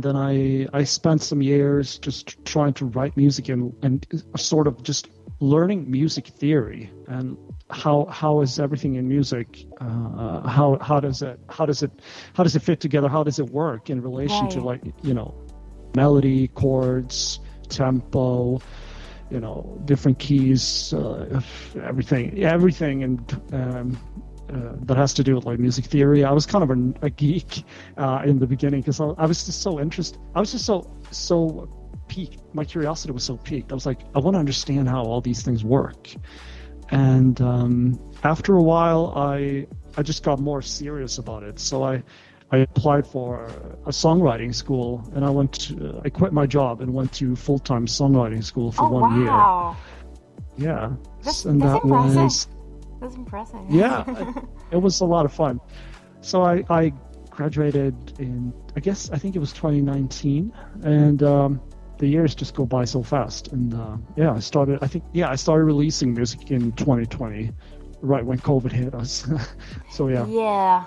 then I spent some years just trying to write music and sort of just learning music theory and how is everything in music, how does it fit together, how does it work in relation to, like, melody, chords, tempo, different keys, everything and that has to do with like music theory. I was kind of a geek in the beginning because I was just so interested. I was just so piqued. My curiosity was so piqued. I was like, I want to understand how all these things work. And after a while, I just got more serious about it. So I applied for a songwriting school, and I quit my job and went to full-time songwriting school for 1 year. Wow. Yeah. That's impressive. That's impressive. Yeah, it was a lot of fun. So I graduated I think it was 2019, and the years just go by so fast. And I started releasing music in 2020, right when COVID hit us. So yeah. Yeah.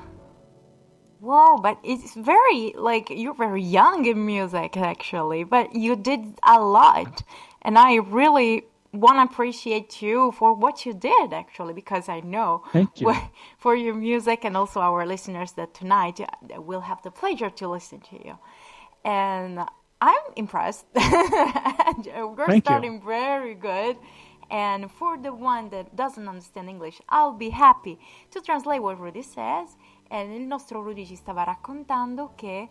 Wow, but it's very, like, you're very young in music, actually, but you did a lot. And I really want to appreciate you for what you did, actually, because I know Thank you. for your music, and also our listeners that tonight will have the pleasure to listen to you. And I'm impressed. We're starting very good. And for the one that doesn't understand English, I'll be happy to translate what Rudy says. Il nostro Rudy ci stava raccontando che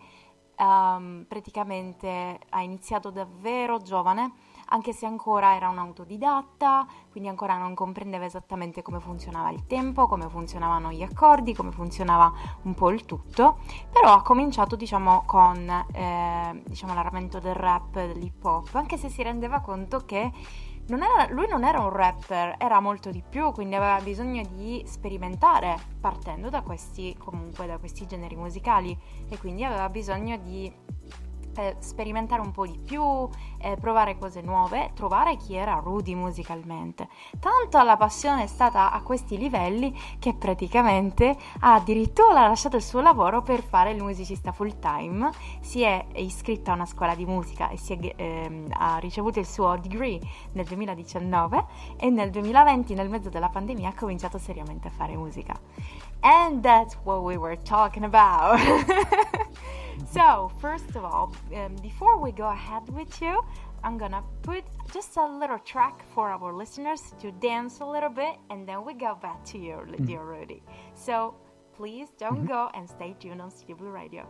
praticamente ha iniziato davvero giovane, anche se ancora era un autodidatta, quindi ancora non comprendeva esattamente come funzionava il tempo, come funzionavano gli accordi, come funzionava un po' il tutto, però ha cominciato, con l'armamento del rap, dell'hip hop, anche se si rendeva conto che lui non era un rapper, era molto di più, quindi aveva bisogno di sperimentare partendo da questi generi musicali, e quindi aveva bisogno di sperimentare un po' di più, provare cose nuove, trovare chi era Rudy musicalmente. Tanto la passione è stata a questi livelli che praticamente ha addirittura lasciato il suo lavoro per fare il musicista full time, si è iscritto a una scuola di musica e ha ricevuto il suo degree nel 2019, e nel 2020, nel mezzo della pandemia, ha cominciato seriamente a fare musica. And that's what we were talking about. So, first of all, before we go ahead with you, I'm gonna put just a little track for our listeners to dance a little bit, and then we go back to you, dear Rudy. So, please don't go, and stay tuned on Studio Blue Radio.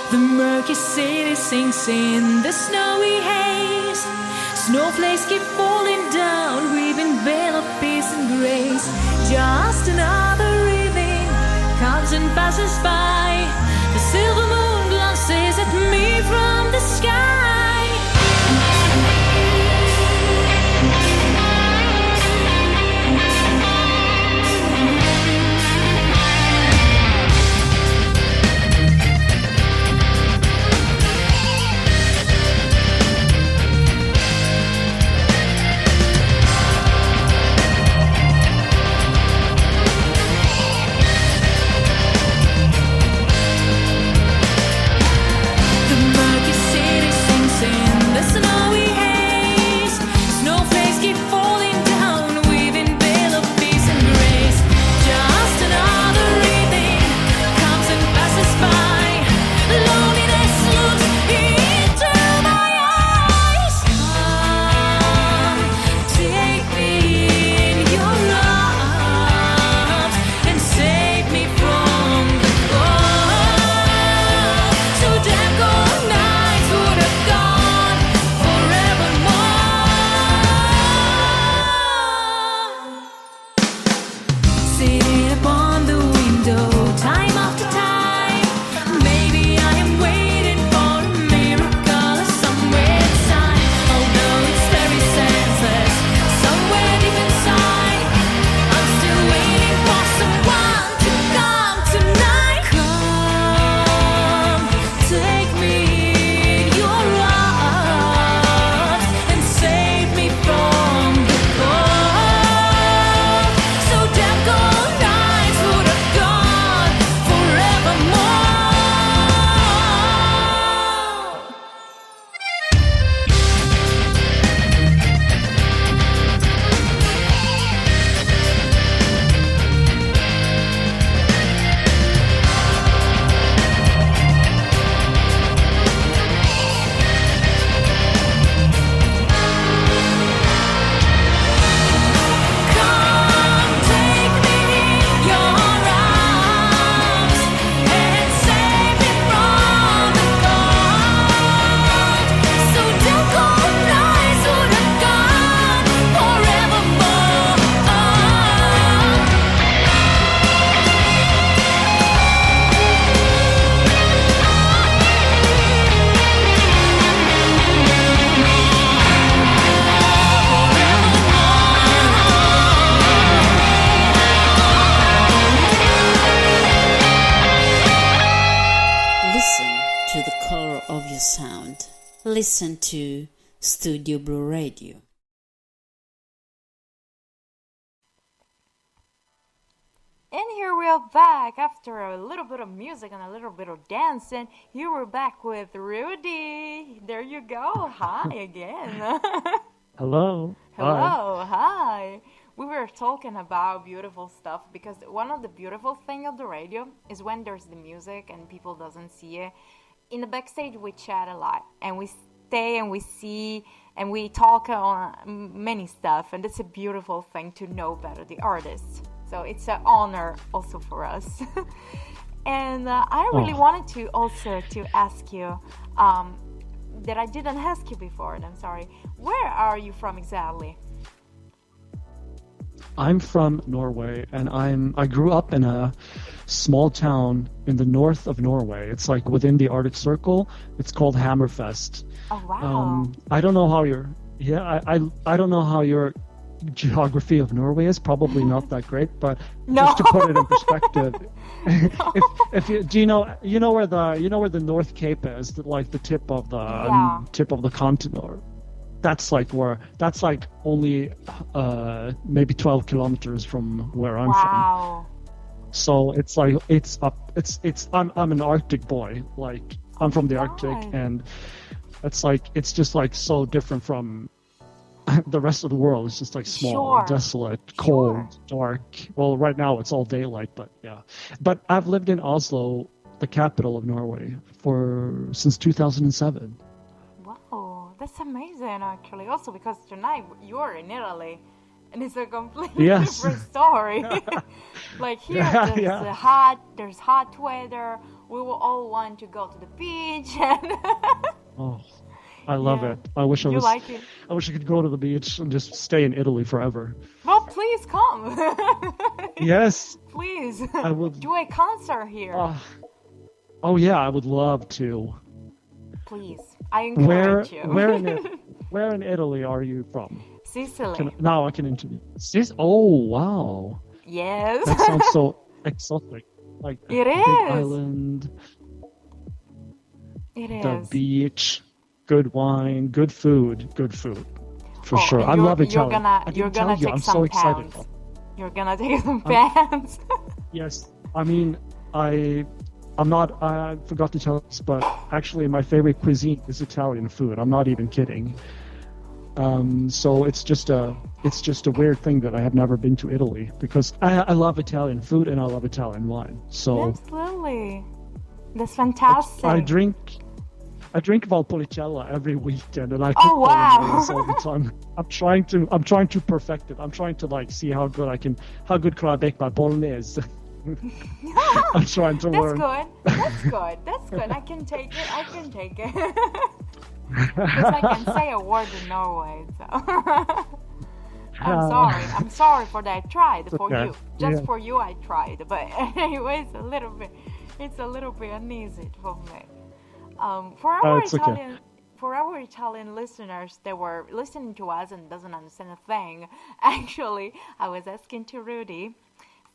The murky city sinks in the snowy haze. Snowflakes keep falling down, weaving veil of peace and grace. Just another evening comes and passes by. The silver moon glances at me from the sky. listen to Studio Blue Radio. And here we are back after a little bit of music and a little bit of dancing. Here we're back with Rudy. There you go. Hi again. Hello. Hello. Hi. We were talking about beautiful stuff because one of the beautiful things of the radio is when there's the music and people doesn't see it. In the backstage, we chat a lot and we stay and we see and we talk on many stuff. And it's a beautiful thing to know better the artists. So it's an honor also for us. And I really wanted to also to ask you that I didn't ask you before, and I'm sorry. Where are you from exactly? I'm from Norway, and I grew up in a small town in the north of Norway. It's like within the Arctic Circle. It's called Hammerfest. Oh wow! I don't know how I don't know how your geography of Norway is. Probably not that great, but just to put it in perspective, if you know where the North Cape is, like the tip of the continent, or that's like only maybe 12 kilometers from where I'm from. So it's like I'm an Arctic boy. Like I'm from the Arctic, and it's just like so different from the rest of the world. Is just like small, desolate, cold, dark. Well, right now it's all daylight, but yeah. But I've lived in Oslo, the capital of Norway, since 2007. Wow, that's amazing actually. Also because tonight you're in Italy, and it's a completely different story. Like here, there's hot weather. We will all want to go to the beach. And I love it. I wish I could go to the beach and just stay in Italy forever. Well, please come. Yes. Please. I would do a concert here. Oh yeah, I would love to. Please, I encourage you. Where in Italy are you from? Sicily. Now I can interview. Oh wow. Yes. That sounds so exotic. Like it big is. Island. It is. The beach. Good wine, good food, for sure. I love Italian. You're gonna take I'm some so excited. You're gonna take some pants. Yes, I mean, I forgot to tell this, but actually my favorite cuisine is Italian food. I'm not even kidding. So it's just a weird thing that I have never been to Italy, because I love Italian food and I love Italian wine. So absolutely, that's fantastic. I drink Valpolicella every weekend, and I cook bolognese all the time. I'm trying to perfect it. I'm trying to like see how good can I bake my bolognese. I'm trying to learn. That's good. I can take it. Because I can say a word in Norway, so. I'm sorry for that. I tried for you. Just for you I tried. But anyway, it's a little bit uneasy for me. For our Italian listeners that were listening to us and doesn't understand a thing, actually, I was asking to Rudy,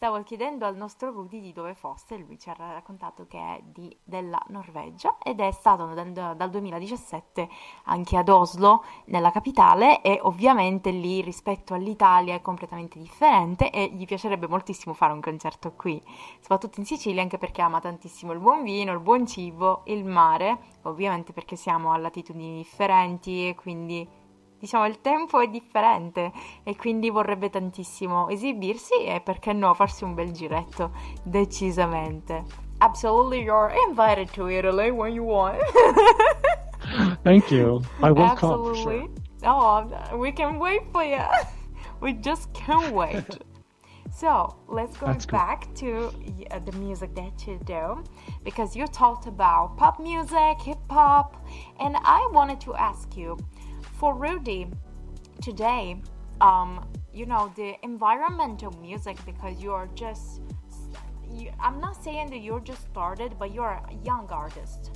stavo chiedendo al nostro Rudy di dove fosse. Lui ci ha raccontato che è della Norvegia ed è stato dal 2017 anche ad Oslo, nella capitale, e ovviamente lì rispetto all'Italia è completamente differente e gli piacerebbe moltissimo fare un concerto qui, soprattutto in Sicilia, anche perché ama tantissimo il buon vino, il buon cibo, il mare, ovviamente perché siamo a latitudini differenti e quindi diciamo il tempo è differente e quindi vorrebbe tantissimo esibirsi e perché no farsi un bel giretto, decisamente. Absolutely, you're invited to Italy when you want. Thank you. I will Absolutely. come. Sure. Oh, we can wait for you. We just can't wait. So let's go back to the music that you do, because you talked about pop music, hip hop, and I wanted to ask you, for Rudy today, the environmental music, because I'm not saying that you're just started, but you're a young artist.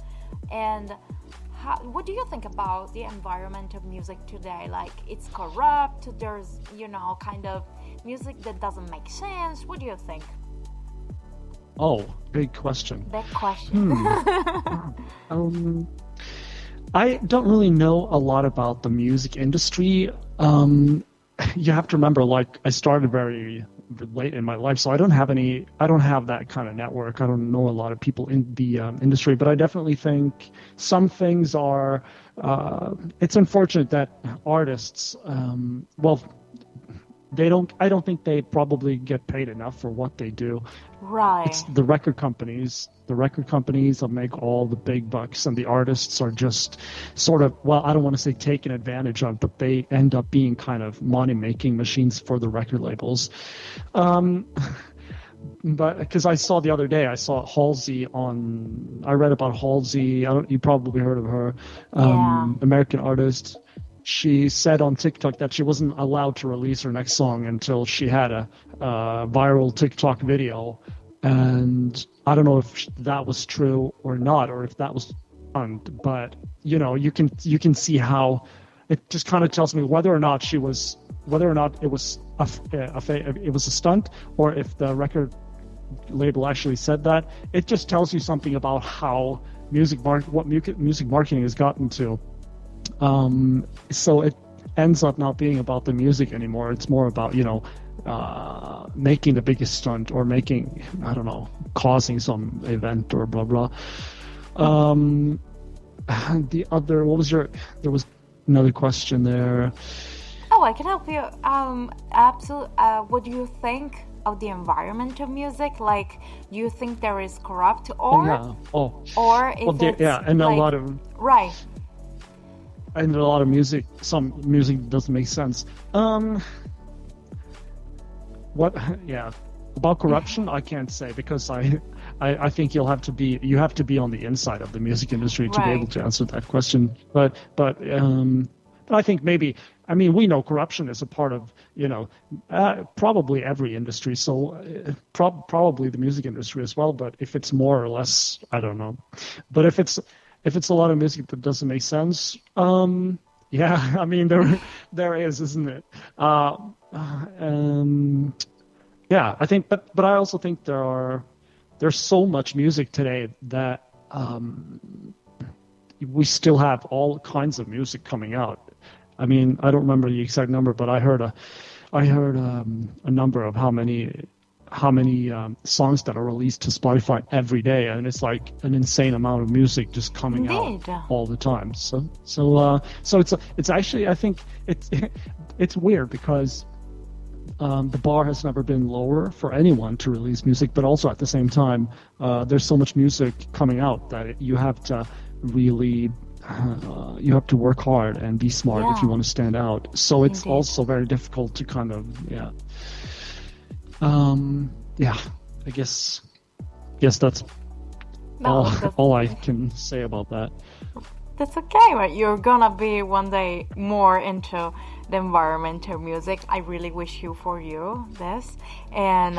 And what do you think about the environmental music today? Like, it's corrupt, there's, kind of music that doesn't make sense. What do you think? Oh, big question. Big question. I don't really know a lot about the music industry. You have to remember, like, I started very late in my life, so I don't have that kind of network. I don't know a lot of people in the industry, but I definitely think some things are, it's unfortunate that artists, I don't think they probably get paid enough for what they do. Right. It's the record companies. The record companies that make all the big bucks, and the artists are just sort of, well, I don't want to say taken advantage of, but they end up being kind of money-making machines for the record labels. But because I saw the other day, I read about Halsey. You probably heard of her, American artist. She said on TikTok that she wasn't allowed to release her next song until she had a viral TikTok video. And I don't know if that was true or not, or if that was fun. But you can see how it just kind of tells me whether or not it was a stunt, or if the record label actually said that. It just tells you something about how music marketing has gotten to. So it ends up not being about the music anymore. It's more about, making the biggest stunt, or making, I don't know, causing some event or blah, blah. There was another question there. Oh, I can help you. Absolutely. What do you think of the environment of music? Like, do you think there is corrupt, or and a lot of right. And a lot of music, some music doesn't make sense. About corruption, I can't say, because I think you have to be on the inside of the music industry to be able to answer that question. But I think maybe, we know corruption is a part of, probably every industry. So probably the music industry as well. But if it's more or less, I don't know. But if it's a lot of music that doesn't make sense, there is, isn't it? I think, but I also think there's so much music today that we still have all kinds of music coming out. I don't remember the exact number, but I heard a number of how many songs that are released to Spotify every day, and it's like an insane amount of music just coming out all the time. So it's actually, I think it's weird, because the bar has never been lower for anyone to release music, but also at the same time, there's so much music coming out that you have to really work hard and be smart if you want to stand out. So it's also very difficult to kind of I guess that's all I can say about that. That's okay, right? You're gonna be one day more into the environmental music. I really wish for you this, and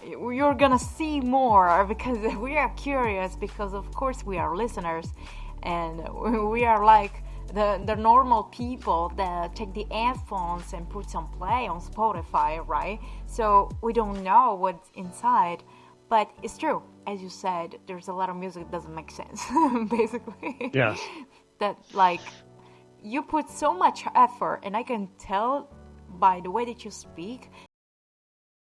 you're gonna see more, because we are curious, because of course we are listeners, and we are like the normal people that take the headphones and put some play on Spotify, right? So we don't know what's inside, but it's true, as you said, there's a lot of music that doesn't make sense, basically. Yes. That, like, you put so much effort, and I can tell by the way that you speak